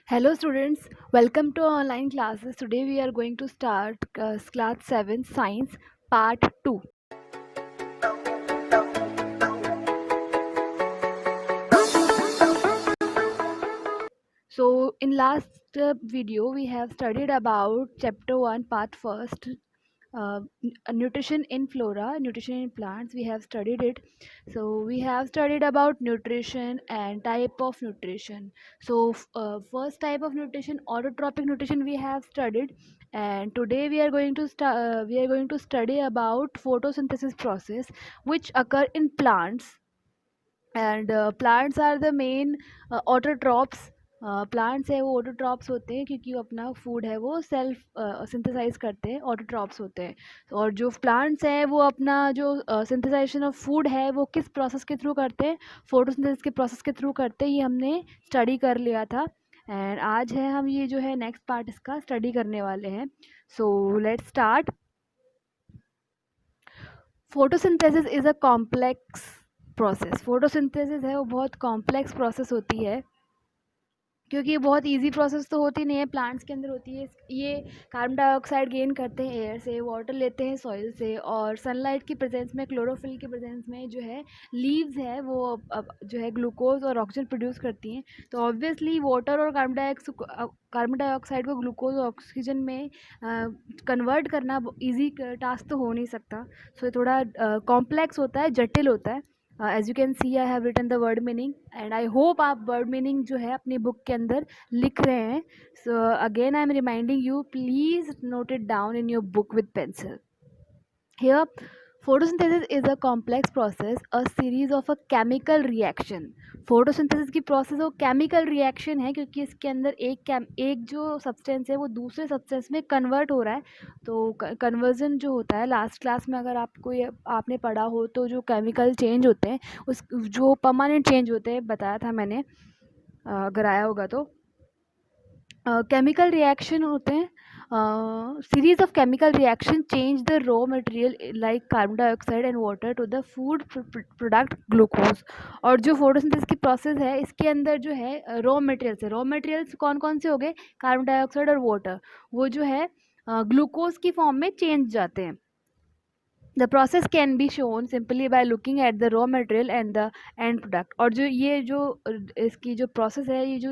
Hello students, welcome to online classes. Today we are going to start class 7 science part 2. So in last video we have studied about chapter 1 part first, nutrition in flora, nutrition in plants. We have studied it. So we have studied about nutrition and type of nutrition. So first type of nutrition, autotrophic nutrition, we have studied, and today we are going to study about photosynthesis process which occur in plants. And plants are the main autotrophs. Plants है वो autotrophs होते हैं क्योंकि वो अपना food है वो self synthesise करते हैं, ऑटोट्रॉप्स होते हैं। और जो प्लांट्स हैं वो अपना जो सिंथेसाइजेशन ऑफ फूड है वो किस प्रोसेस के थ्रू करते हैं, फोटोसिंथेसिस के प्रोसेस के थ्रू करते हैं। ये हमने स्टडी कर लिया था, एंड आज है हम ये जो है नेक्स्ट पार्ट इसका स्टडी करने वाले हैं। So let's start. Photosynthesis is a complex process. Photosynthesis है वो बहुत कॉम्प्लेक्स प्रोसेस होती है क्योंकि ये बहुत इजी प्रोसेस तो होती नहीं है, प्लांट्स के अंदर होती है। ये कार्बन डाइऑक्साइड गेन करते हैं एयर से, वाटर लेते हैं सॉइल से, और सनलाइट की प्रेजेंस में, क्लोरोफिल की प्रेजेंस में जो है लीव्स है वो अब जो है ग्लूकोज और ऑक्सीजन प्रोड्यूस करती हैं। तो ऑब्वियसली वाटर और कार्बन डाइऑक्साइड को ग्लूकोज और ऑक्सीजन में कन्वर्ट करना ईजी टास्क तो हो नहीं सकता। सो ये थोड़ा कॉम्प्लेक्स होता है, जटिल होता है। As you can see I have written the word meaning, and I hope आप वर्ड मीनिंग जो है अपनी बुक के अंदर लिख रहे हैं। So again I am reminding you, please note it down in your book with pencil. Here, photosynthesis is a complex process, a series of a chemical reaction. Photosynthesis की process वो केमिकल रिएक्शन है क्योंकि इसके अंदर एक जो substance है वो दूसरे सब्सटेंस में कन्वर्ट हो रहा है। तो कन्वर्जन जो होता है, लास्ट क्लास में अगर आपको ये आपने पढ़ा हो तो जो केमिकल चेंज होते हैं उस जो परमानेंट चेंज होते हैं बताया था मैंने, अगर आया होगा तो। केमिकल रिएक्शन होते हैं, series of chemical reaction change the raw material like carbon dioxide and water to the food product glucose. और जो फोटोसिंथेसिस की प्रोसेस है इसके अंदर जो है रॉ मटेरियल्स है, रॉ मटेरियल्स कौन कौन से हो गए, कार्बन डाइऑक्साइड और वाटर, वो जो है ग्लूकोज की फॉर्म में चेंज जाते हैं। The process can be shown simply by looking at the raw material and the end product. और जो ये जो इसकी जो प्रोसेस है, ये जो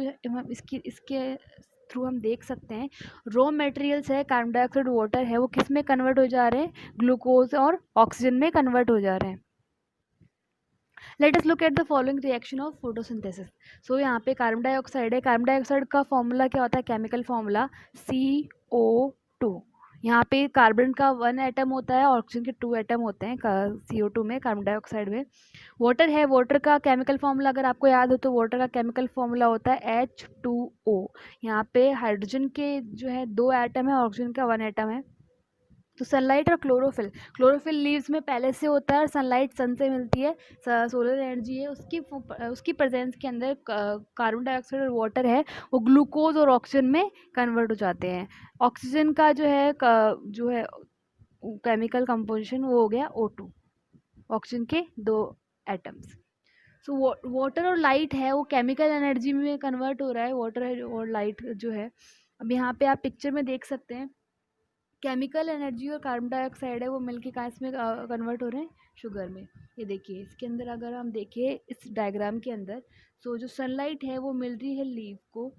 इसकी इसके थ्रू हम देख सकते हैं, रॉ मटेरियल्स है, कार्बन डाइऑक्साइड वाटर है, वो किस में कन्वर्ट हो जा रहे हैं, ग्लूकोज और ऑक्सीजन में कन्वर्ट हो जा रहे हैं। Let us look at the following reaction of photosynthesis. So यहाँ पे कार्बन डाइऑक्साइड है, कार्बन डाइऑक्साइड का फॉर्मूला क्या होता है, केमिकल फॉर्मूला CO2। यहाँ पे कार्बन का 1 एटम होता है, ऑक्सीजन के 2 एटम होते हैं CO2 में, कार्बन डाइऑक्साइड में। वाटर है, वाटर का केमिकल फॉर्मूला अगर आपको याद हो तो वाटर का केमिकल फॉर्मूला होता है H2O। यहाँ पे हाइड्रोजन के जो है 2 एटम है, ऑक्सीजन का 1 एटम है। तो सनलाइट और क्लोरोफिल, क्लोरोफिल लीव्स में पहले से होता है और सनलाइट सन से मिलती है, सोलर एनर्जी है, उसकी प्रेजेंस के अंदर कार्बन डाइऑक्साइड और वाटर है वो ग्लूकोज और ऑक्सीजन में कन्वर्ट हो जाते हैं। ऑक्सीजन का जो है केमिकल कंपोजिशन वो हो गया O2, ऑक्सीजन के 2 एटम्स। सो वाटर और लाइट है वो केमिकल एनर्जी में कन्वर्ट हो रहा है, वाटर और लाइट जो है। अब यहाँ पे आप पिक्चर में देख सकते हैं, केमिकल एनर्जी और कार्बन डाइऑक्साइड है वो मिलके कहाँ इसमें कन्वर्ट हो रहे हैं, शुगर में। ये देखिए इसके अंदर अगर हम देखें इस डायग्राम के अंदर, सो जो सनलाइट है वो मिल रही है लीव को,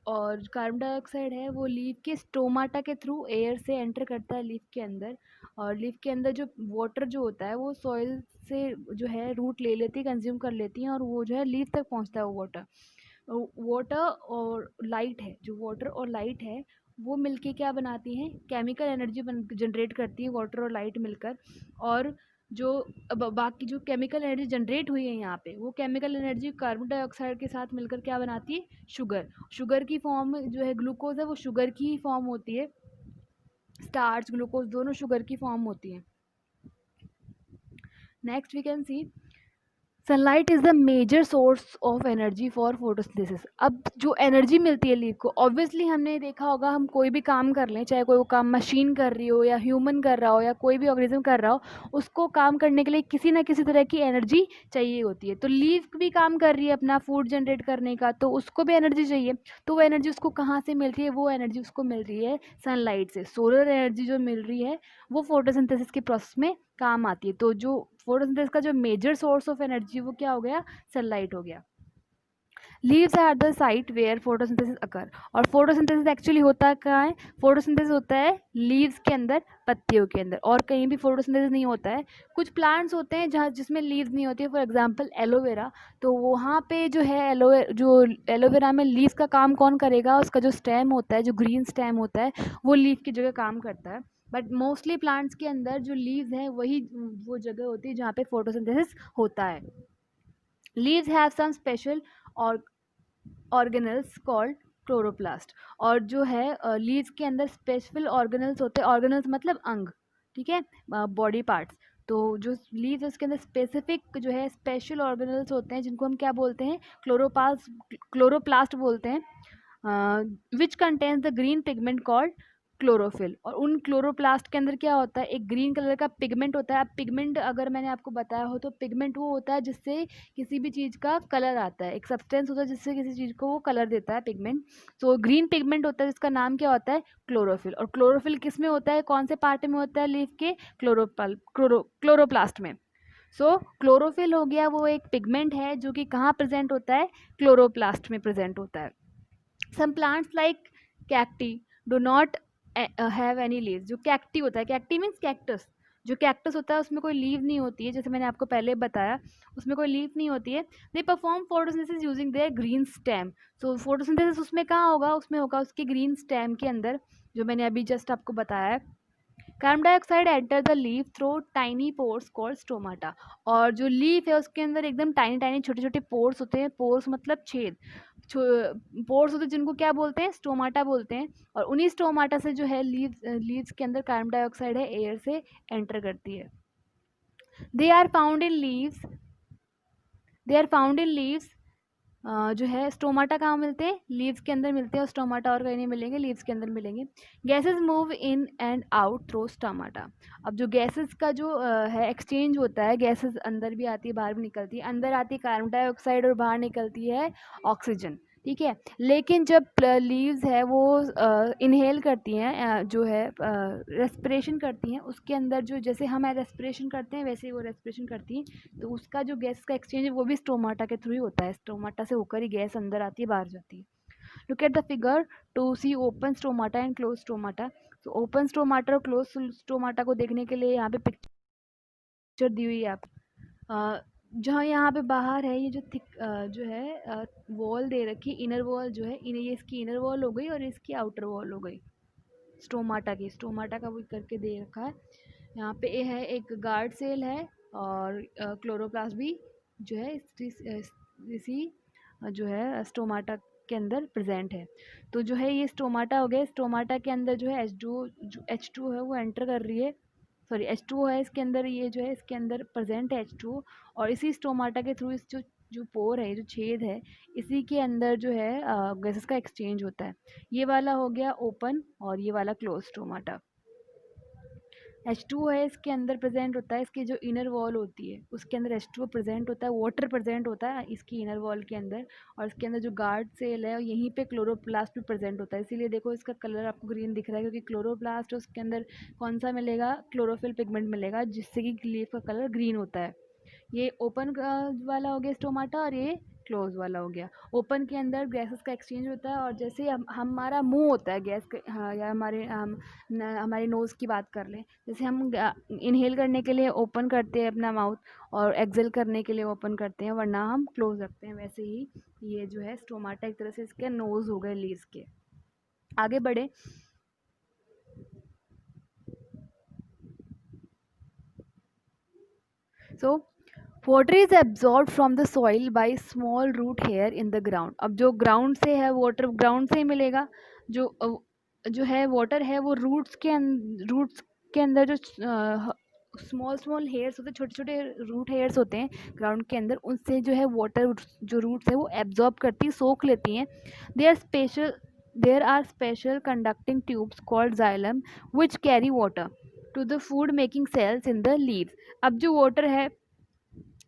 और कार्बन डाइऑक्साइड है वो लीव के स्टोमाटा के थ्रू एयर से एंटर करता है लीव के अंदर। और लीव के अंदर जो वाटर जो होता है वो सॉइल से जो है रूट ले लेती है, कंज्यूम कर लेती हैं, और वो जो है लीव तक पहुंचता है वो वाटर। वाटर और लाइट है, जो वाटर और लाइट है वो मिलके क्या बनाती हैं, केमिकल एनर्जी जनरेट करती है, वाटर और लाइट मिलकर। और जो बाकी जो केमिकल एनर्जी जनरेट हुई है यहाँ पे, वो केमिकल एनर्जी कार्बन डाइऑक्साइड के साथ मिलकर क्या बनाती है, शुगर। शुगर की फॉर्म जो है ग्लूकोज है वो शुगर की फॉर्म होती है, स्टार्च ग्लूकोज दोनों शुगर की फॉर्म होती है। Next we can see sunlight is the major source of energy for photosynthesis. अब जो एनर्जी मिलती है लीफ को, ऑब्वियसली हमने देखा होगा, हम कोई भी काम कर लें, चाहे कोई वो काम मशीन कर रही हो या ह्यूमन कर रहा हो या कोई भी ऑर्गेनिज्म कर रहा हो, उसको काम करने के लिए किसी ना किसी तरह की एनर्जी चाहिए होती है। तो लीफ भी काम कर रही है अपना फूड जनरेट करने का, तो उसको भी एनर्जी चाहिए। तो वो एनर्जी उसको कहाँ से मिल रही है? वो एनर्जी उसको मिल रही है सनलाइट से। सोलर एनर्जी जो मिल रही है वो फोटोसिंथेसिस के प्रोसेस में काम आती है। तो जो फोटोसिंथेसिस का जो मेजर सोर्स ऑफ एनर्जी वो क्या हो गया? सनलाइट हो गया। Leaves are the site where photosynthesis occur. और फोटोसिंथेसिस एक्चुअली होता कहाँ है? फोटोसिंथेसिस होता है लीव्स के अंदर, पत्तियों के अंदर, और कहीं भी फोटोसिंथेसिस नहीं होता है। कुछ प्लांट्स होते हैं जहाँ जिसमें लीव्स नहीं होती है, फॉर एग्जांपल एलोवेरा। तो वहाँ पे जो है एलोवेरा में लीव्स का काम कौन करेगा? उसका जो स्टेम होता है, जो ग्रीन स्टेम होता है, वो लीफ की जगह काम करता है। बट मोस्टली प्लांट्स के अंदर जो लीव्स हैं वही वो जगह होती है जहाँ पे फोटोसिंथेसिस होता है। लीव्स हैव सम स्पेशल और ऑर्गेनल्स कॉल्ड क्लोरोप्लास्ट। और जो है लीव्स के अंदर स्पेशल ऑर्गेनल्स होते हैं। ऑर्गेनल्स मतलब अंग, ठीक है, बॉडी पार्ट्स। तो जो लीव्स है उसके अंदर स्पेसिफिक जो है स्पेशल ऑर्गेनल्स होते हैं जिनको हम क्या बोलते हैं? क्लोरोप्लास्ट बोलते हैं, which contains the green pigment called chlorophyll. और उन क्लोरोप्लास्ट के अंदर क्या होता है? एक ग्रीन कलर का पिगमेंट होता है। अब पिगमेंट अगर मैंने आपको बताया हो तो पिगमेंट वो होता है जिससे किसी भी चीज़ का कलर आता है, एक सब्सटेंस होता है जिससे किसी चीज़ को वो कलर देता है, पिगमेंट। तो ग्रीन पिगमेंट होता है जिसका नाम क्या होता है? क्लोरोफिल। और क्लोरोफिल किस में होता है? कौन से पार्ट में होता है लीफ के? क्लोरोप्लास्ट में। सो क्लोरोफिल हो गया वो एक पिगमेंट है जो कि कहाँ प्रेजेंट होता है? क्लोरोप्लास्ट में प्रेजेंट होता है। Some plants like cacti do not have any leaves. जो कैक्टी होता है, कैक्टी मीन्स कैक्टस, जो कैक्टस होता है उसमें कोई लीव नहीं होती है, जैसे मैंने आपको पहले बताया, उसमें कोई लीव नहीं होती है। They perform photosynthesis using their green stem. So photosynthesis उसमें कहाँ होगा? उसमें होगा उसके ग्रीन स्टेम के अंदर, जो मैंने अभी जस्ट आपको बताया। Carbon dioxide enter the leaf through tiny pores called stomata. और जो लीफ है उसके अंदर एकदम टाइनी टाइनी छोटे छोटे पोर्स होते हैं। पोर्स मतलब छेद, पोर्स होते हैं जिनको क्या बोलते हैं? स्टोमाटा बोलते हैं। और उन्हीं स्टोमाटा से जो है लीव्स के अंदर कार्बन डाइऑक्साइड है एयर से एंटर करती है। They are found in leaves they are found in leaves जो है स्टोमाटा कहाँ मिलते हैं? लीव्स के अंदर मिलते हैं। और स्टोमाटा और कहीं नहीं मिलेंगे, लीव्स के अंदर मिलेंगे। Gases move in and out through stomata. अब जो गैसेस का जो है एक्सचेंज होता है, गैसेस अंदर भी आती है बाहर भी निकलती है। अंदर आती है कार्बन डाइऑक्साइड और बाहर निकलती है ऑक्सीजन, ठीक है। लेकिन जब लीव्स है वो इनहेल करती हैं, जो है रेस्पिरेशन करती हैं, उसके अंदर जो जैसे हम रेस्पिरेशन करते हैं वैसे ही वो रेस्पिरेशन करती हैं। तो उसका जो गैस का एक्सचेंज है वो भी स्टोमाटा के थ्रू ही होता है। स्टोमाटा से होकर ही गैस अंदर आती है बाहर जाती है। Look at the figure to see open stomata and close stomata. तो ओपन स्टोमाटा और क्लोज स्टोमाटा को देखने के लिए यहाँ पे पिक्चर दी हुई है आप। जहाँ यहाँ पे बाहर है ये जो थिक जो है वॉल दे रखी, इनर वॉल जो है, ये इसकी इनर वॉल हो गई और इसकी आउटर वॉल हो गई स्टोमाटा का वो करके दे रखा है। यहाँ पे ये है एक गार्ड सेल है और क्लोरोप्लास्ट भी जो है इसी जो है स्टोमाटा के अंदर प्रेजेंट है। तो जो है ये स्टोमाटा हो गया। स्टोमाटा के अंदर जो है H2 है वो एंटर कर रही है, सॉरी H2 है इसके अंदर, ये जो है इसके अंदर प्रेजेंट है H2। और इसी स्टोमाटा के थ्रू इस जो जो पोर है, जो छेद है, इसी के अंदर जो है गैसेस का एक्सचेंज होता है। ये वाला हो गया ओपन और ये वाला क्लोज स्टोमाटा। H2 है इसके अंदर प्रेजेंट होता है, इसकी जो इनर वॉल होती है उसके अंदर H2 प्रेजेंट होता है, वाटर प्रेजेंट होता है इसकी इनर वॉल के अंदर। और इसके अंदर जो गार्ड सेल है यहीं पे क्लोरोप्लास्ट भी प्रेजेंट होता है, इसीलिए देखो इसका कलर आपको ग्रीन दिख रहा है, क्योंकि क्लोरोप्लास्ट उसके अंदर कौन सा मिलेगा? क्लोरोफिल पिगमेंट मिलेगा, जिससे कि लीफ का कलर ग्रीन होता है। ये ओपन वाला हो गया स्टोमाटा और ये क्लोज वाला हो गया। ओपन के अंदर गैसेस का एक्सचेंज होता है, और जैसे हमारा मुंह होता है गैस हाँ, या हमारे नोज़ की बात कर लें, जैसे हम इनहेल करने के लिए ओपन करते हैं अपना माउथ और एक्सेल करने के लिए ओपन करते हैं, वरना हम क्लोज रखते हैं, वैसे ही ये जो है स्टोमाटा एक तरह से इसके नोज़ हो गए लीव्स के। आगे बढ़े। So water is absorb from the soil by small root hair in the ground. अब जो ग्राउंड से है वाटर ग्राउंड से ही मिलेगा। जो है वाटर है वो रूट्स के अंदर जो स्मॉल हेयर्स होते हैं, छोटे-छोटे रूट हेयर्स होते हैं ग्राउंड के अंदर, उनसे जो है वाटर जो रूट्स है वो एब्ज़ॉर्ब करती है, सोख लेती हैं। There are special conducting tubes called xylem which carry water to the food making cells in the leaves. अब जो वाटर है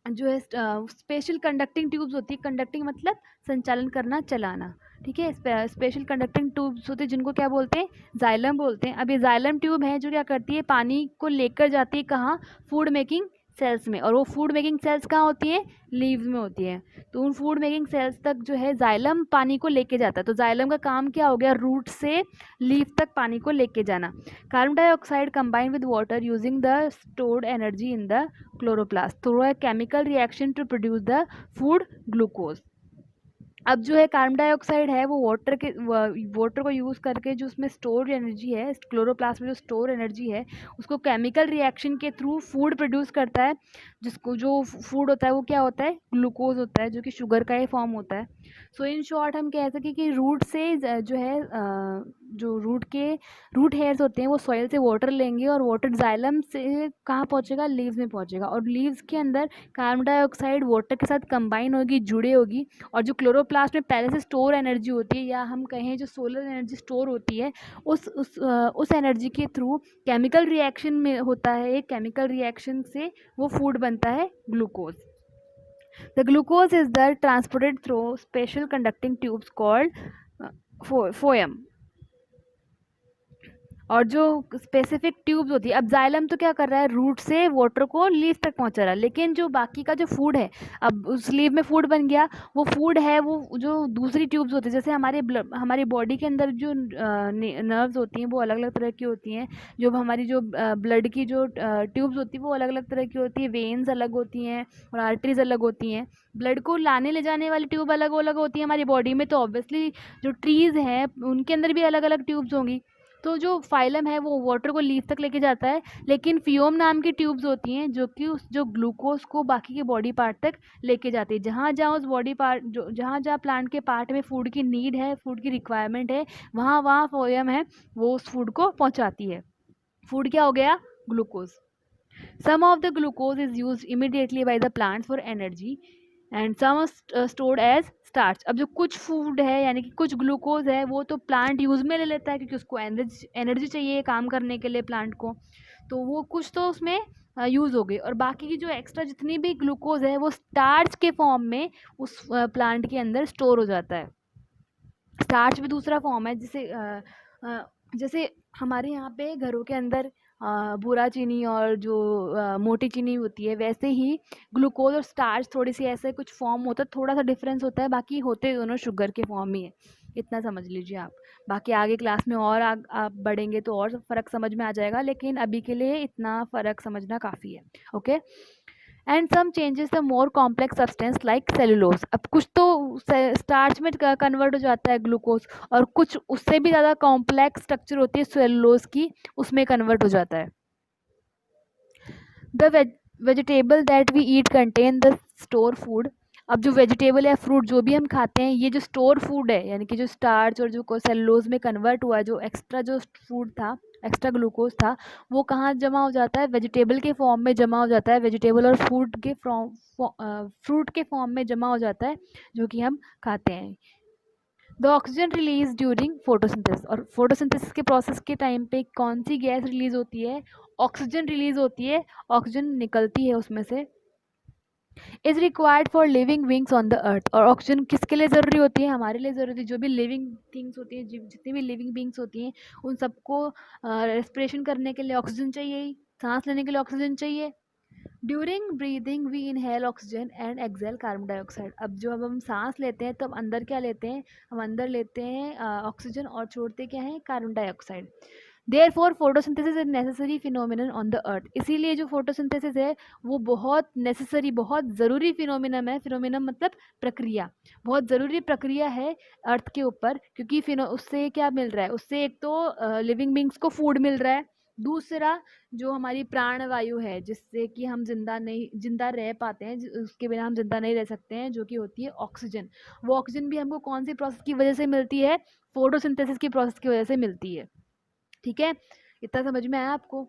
जो है स्पेशल कंडक्टिंग ट्यूब्स होती है, कंडक्टिंग मतलब संचालन करना, चलाना, ठीक है। स्पेशल कंडक्टिंग ट्यूब्स होते हैं जिनको क्या बोलते हैं, जाइलम बोलते हैं। अब ये जाइलम ट्यूब है जो क्या करती है, पानी को लेकर जाती है कहाँ, फूड मेकिंग सेल्स में, और वो फूड मेकिंग सेल्स कहाँ होती है, लीव्स में होती है। तो उन फूड मेकिंग सेल्स तक जो है जाइलम पानी को लेके जाता है। तो जाइलम का काम क्या हो गया, रूट से लीव तक पानी को लेके जाना। Carbon dioxide combine with water using the stored energy in the chloroplast through a chemical reaction to produce the food glucose. अब जो है कार्बन डाइऑक्साइड है वो वाटर को यूज़ करके जो उसमें स्टोर एनर्जी है, क्लोरोप्लास्ट में जो स्टोर एनर्जी है, उसको केमिकल रिएक्शन के थ्रू फूड प्रोड्यूस करता है। जिसको जो फूड होता है वो क्या होता है, ग्लूकोज होता है, जो कि शुगर का ही फॉर्म होता है। सो इन शॉर्ट हम कह सकें कि रूट से जो है जो रूट हेयर्स होते हैं वो सॉइल से वाटर लेंगे, और वाटर जाइलम से कहाँ पहुँचेगा, लीव्स में पहुँचेगा, और लीव्स के अंदर कार्बन डाइऑक्साइड वाटर के साथ कंबाइन होगी, जुड़े होगी, और जो क्लोरोप्लास्ट में पहले से स्टोर एनर्जी होती है, या हम कहें जो सोलर एनर्जी स्टोर होती है, उस एनर्जी के थ्रू केमिकल रिएक्शन में होता है, एक केमिकल रिएक्शन से वो फूड बनता है glucose. The glucose is the transported through special conducting tubes called phloem. और जो स्पेसिफिक ट्यूब्स होती है, अब जाइलम तो क्या कर रहा है, रूट से वाटर को लीव तक पहुंचा रहा है, लेकिन जो बाकी का जो फूड है, अब उस लीव में फूड बन गया, वो फूड है वो जो दूसरी ट्यूब्स होती है, जैसे हमारी बॉडी के अंदर जो नर्व्स होती हैं वो अलग अलग तरह की होती हैं, जो हमारी जो ब्लड की जो ट्यूब्स होती है वो अलग अलग तरह की होती है, वेन्स अलग होती हैं और आर्टरीज अलग होती हैं। ब्लड को लाने ले जाने वाली ट्यूब अलग अलग होती है हमारी बॉडी में, तो ऑब्वियसली जो ट्रीज़ हैं उनके अंदर भी अलग अलग ट्यूब्स होंगी। तो जो फाइलम है वो वाटर को लीफ तक लेके जाता है, लेकिन फियोम नाम की ट्यूब्स होती हैं जो कि उस जो ग्लूकोज को बाकी के बॉडी पार्ट तक लेके जाती है। जहाँ जहाँ उस बॉडी पार्ट जो जहाँ जहाँ प्लांट के पार्ट में फूड की नीड है, फूड की रिक्वायरमेंट है, वहाँ वहाँ फोयम है वो उस फूड को पहुँचाती है। फूड क्या हो गया, glucose. Some of the glucose is use immediately by the plants for energy and some stored as starch. अब जो कुछ फूड है यानी कि कुछ ग्लूकोज है वो तो प्लांट यूज़ में ले लेता है, क्योंकि उसको एनर्जी चाहिए काम करने के लिए प्लांट को, तो वो कुछ तो उसमें यूज़ हो गई, और बाकी की जो एक्स्ट्रा जितनी भी ग्लूकोज है वो स्टार्च के फॉर्म में उस प्लांट के अंदर स्टोर हो जाता है। स्टार्च भी दूसरा फॉर्म है, जैसे हमारे यहाँ पे घरों के अंदर भूरा चीनी और जो मोटी चीनी होती है, वैसे ही ग्लूकोज और स्टार्च थोड़ी सी ऐसे कुछ फॉर्म होता है, थोड़ा सा डिफरेंस होता है, बाकी होते दोनों शुगर के फॉर्म ही है। इतना समझ लीजिए आप। बाकी आगे क्लास में और आप बढ़ेंगे तो और फ़र्क समझ में आ जाएगा, लेकिन अभी के लिए इतना फ़र्क समझना काफ़ी है। Okay. And some changes the more complex substance like cellulose. अब कुछ तो स्टार्च में कन्वर्ट हो जाता है ग्लूकोज, और कुछ उससे भी ज़्यादा कॉम्प्लेक्स स्ट्रक्चर होती है सेलुलोज की, उसमें कन्वर्ट हो जाता है। The vegetable that we eat contain the store food. अब जो वेजिटेबल या फ्रूट जो भी हम खाते हैं, ये जो स्टोर फूड है यानी कि जो स्टार्च और जो सेलुलोज में कन्वर्ट हुआ, जो एक्स्ट्रा जो फूड था, एक्स्ट्रा ग्लूकोज था, वो कहाँ जमा हो जाता है, वेजिटेबल के फॉर्म में जमा हो जाता है, वेजिटेबल और फ्रूट के फॉर्म में जमा हो जाता है, जो कि हम खाते हैं। The oxygen release during photosynthesis. और फोटोसिंथेसिस के प्रोसेस के टाइम पे कौन सी गैस रिलीज होती है, ऑक्सीजन रिलीज होती है, ऑक्सीजन निकलती है उसमें से। Is required for living beings on the earth. और ऑक्सीजन किसके लिए ज़रूरी होती है, हमारे लिए ज़रूरी है। जो भी लिविंग थिंग्स होती हैं, जितनी भी लिविंग बींग्स होती हैं, उन सबको रेस्पिरेशन करने के लिए ऑक्सीजन चाहिए ही, सांस लेने के लिए ऑक्सीजन चाहिए। During breathing we inhale oxygen and exhale carbon dioxide. अब हम सांस लेते हैं तो हम अंदर क्या लेते हैं, हम अंदर लेते हैं ऑक्सीजन, और छोड़ते क्या है, carbon dioxide. Therefore photosynthesis is necessary phenomenon on the earth. इसीलिए जो फोटोसिंथेसिस है वो बहुत नेसेसरी, बहुत ज़रूरी फिनोमिनम है। फिनोमिनम मतलब प्रक्रिया, बहुत ज़रूरी प्रक्रिया है अर्थ के ऊपर, क्योंकि उससे क्या मिल रहा है, उससे एक तो लिविंग बींग्स को फूड मिल रहा है, दूसरा जो हमारी प्राण वायु है जिससे कि हम जिंदा रह पाते हैं, उसके बिना हम जिंदा नहीं रह सकते हैं, जो कि होती है ऑक्सीजन। वो ऑक्सीजन भी हमको कौन सी प्रोसेस की वजह से मिलती है, फोटोसिंथेसिस की प्रोसेस की वजह से मिलती है। ठीक है, इतना समझ में आया आपको।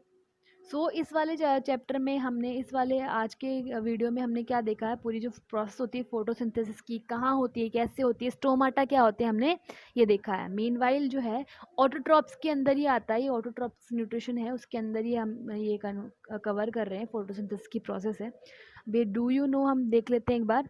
इस वाले चैप्टर में हमने इस वाले आज के वीडियो में हमने क्या देखा है, पूरी जो प्रोसेस होती है फोटोसिंथेसिस की, कहाँ होती है, कैसे होती है, स्टोमाटा क्या होते हैं, हमने ये देखा है। मीनवाइल जो है ऑटोट्रॉप्स के अंदर ही आता है, ये ऑटोट्रॉप्स न्यूट्रिशन है उसके अंदर ही हम ये कवर कर रहे हैं, फोटोसिंथेसिस की प्रोसेस है। बे डू यू नो हम देख लेते हैं एक बार।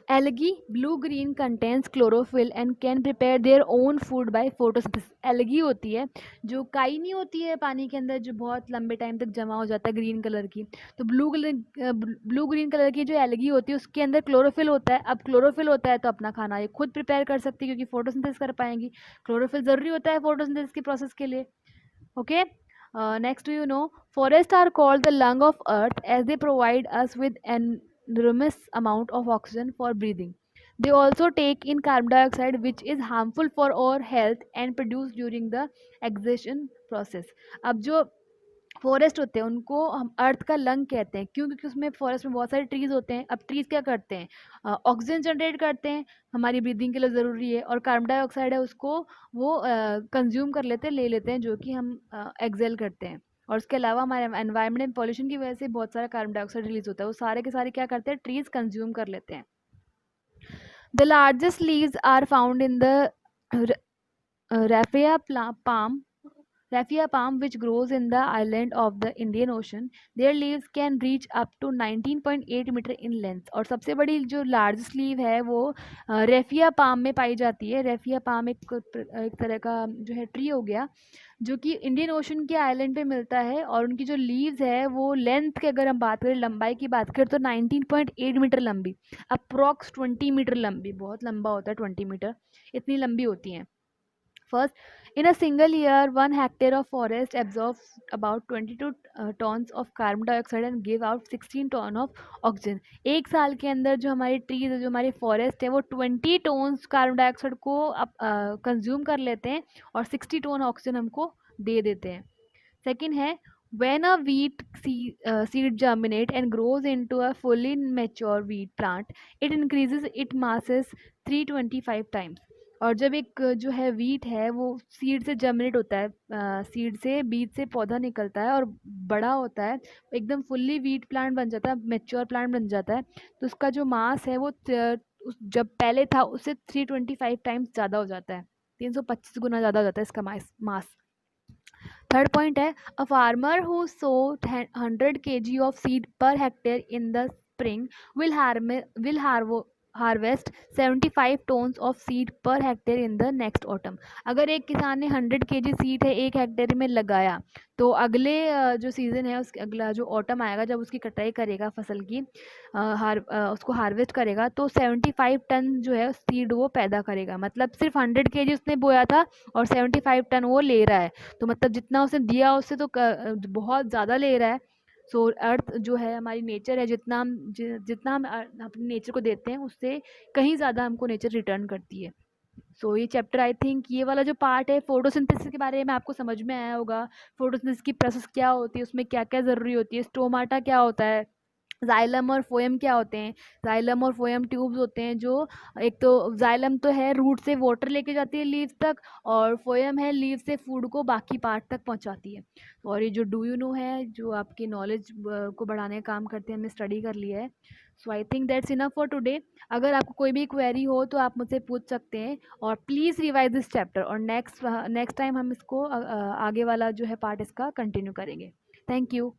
Algae blue green contains chlorophyll and can prepare their own food by photosynthesis. Algae होती है जो काई नहीं होती है पानी के अंदर, जो बहुत लंबे टाइम तक जमा हो जाता है ग्रीन कलर की, तो ब्लू ग्रीन कलर की जो एलगी होती है उसके अंदर क्लोरोफिल होता है। अब क्लोरोफिल होता है तो अपना खाना ये खुद प्रिपेयर कर सकती है क्योंकि फोटोसिंथेसिस कर पाएंगी। क्लोरोफिल ज़रूरी होता है फोटोसिंथेसिस की प्रोसेस के लिए। Okay, next, you know, forests are called the lung of earth as they provide us with enormous amount of oxygen for breathing. They also take in carbon dioxide which is harmful for our health and produced during the exhaustion process. अब जो forest होते हैं उनको हम अर्थ का lung कहते हैं, क्यों? क्योंकि उसमें फॉरेस्ट में बहुत सारे ट्रीज होते हैं। अब ट्रीज क्या करते हैं, ऑक्सीजन जनरेट करते हैं, हमारी ब्रीदिंग के लिए ज़रूरी है, और कार्बन डाइऑक्साइड है उसको वो कंज्यूम कर लेते हैं, ले लेते हैं, जो कि हम एक्सेल करते हैं। और उसके अलावा हमारे एनवायरनमेंट में पॉल्यूशन की वजह से बहुत सारा कार्बन डाइऑक्साइड रिलीज होता है, वो सारे के सारे क्या करते हैं, ट्रीज कंज्यूम कर लेते हैं। The largest leaves are found in the raffia palm. Raffia palm, which grows in the island of the Indian Ocean, their leaves can reach up to 19.8 metre in length. और सबसे बड़ी जो largest leave है वो raffia palm में पाई जाती है। Raffia palm एक तरह का जो है ट्री हो गया, जो कि इंडियन ओशन के आइलैंड पे मिलता है, और उनकी जो लीव्स है वो लेंथ की अगर हम बात करें, लंबाई की बात करें, तो 19.8 मीटर लंबी, अप्रॉक्स 20 मीटर लंबी, बहुत लंबा होता है 20 मीटर, इतनी लंबी होती हैं। First, in a single year, 1 hectare of forest absorbs about 22 tons of carbon dioxide and give out 16 ton of oxygen. एक साल के अंदर जो हमारी ट्रीज है, जो हमारी फॉरेस्ट है, वो 20 टोन्स कार्बन डाइऑक्साइड को कंज्यूम कर लेते हैं और 60 टोन ऑक्सीजन हमको दे देते हैं। सेकेंड है, when a wheat seed germinate and grows into a fully mature wheat plant, it increases its masses 325 times. और जब एक जो है वीट है वो सीड से जर्मिनेट होता है, सीड से बीज से पौधा निकलता है और बड़ा होता है, एकदम फुल्ली वीट प्लांट बन जाता है, मेच्योर प्लांट बन जाता है, तो उसका जो मास है वो जब पहले था उससे 325 टाइम्स ज़्यादा हो जाता है, 325 गुना ज़्यादा हो जाता है इसका मास। थर्ड पॉइंट है, a farmer who sow 100 kg of seed per hectare in the spring will harvest 75 tonnes of seed per hectare in the next autumn. अगर एक किसान ने 100 kg सीड है एक हेक्टेयर में लगाया, तो अगले जो सीज़न है उसके अगला जो ऑटम आएगा, जब उसकी कटाई करेगा फसल की, उसको हार्वेस्ट करेगा, तो 75 टन जो है सीड वो पैदा करेगा। मतलब सिर्फ 100 kg उसने बोया था और 75 टन वो ले रहा है, तो मतलब जितना उसने दिया उससे तो बहुत ज़्यादा ले रहा है। सो अर्थ जो है हमारी नेचर है, जितना हम अपने नेचर को देते हैं उससे कहीं ज़्यादा हमको नेचर रिटर्न करती है। ये चैप्टर, आई थिंक ये वाला जो पार्ट है फोटोसिंथेसिस के बारे में आपको समझ में आया होगा। फोटोसिंथेसिस की प्रोसेस क्या होती है, उसमें क्या क्या ज़रूरी होती है, स्टोमाटा क्या होता है, जाइलम और फोएम क्या होते हैं। जाइलम और फोएम ट्यूब्स होते हैं, जो एक तो जाइलम तो है रूट से वाटर लेके जाती है लीव तक, और फोएम है लीव से फूड को बाकी पार्ट तक पहुंचाती है। और ये जो डू यू नो है, जो आपकी नॉलेज को बढ़ाने का काम करते हैं, हमने स्टडी कर लिया है। I think that's enough for today. अगर आपको कोई भी क्वेरी हो तो आप मुझसे पूछ सकते हैं, और प्लीज़ रिवाइज दिस चैप्टर, और नेक्स्ट टाइम हम इसको आगे वाला जो है पार्ट इसका कंटिन्यू करेंगे। Thank you.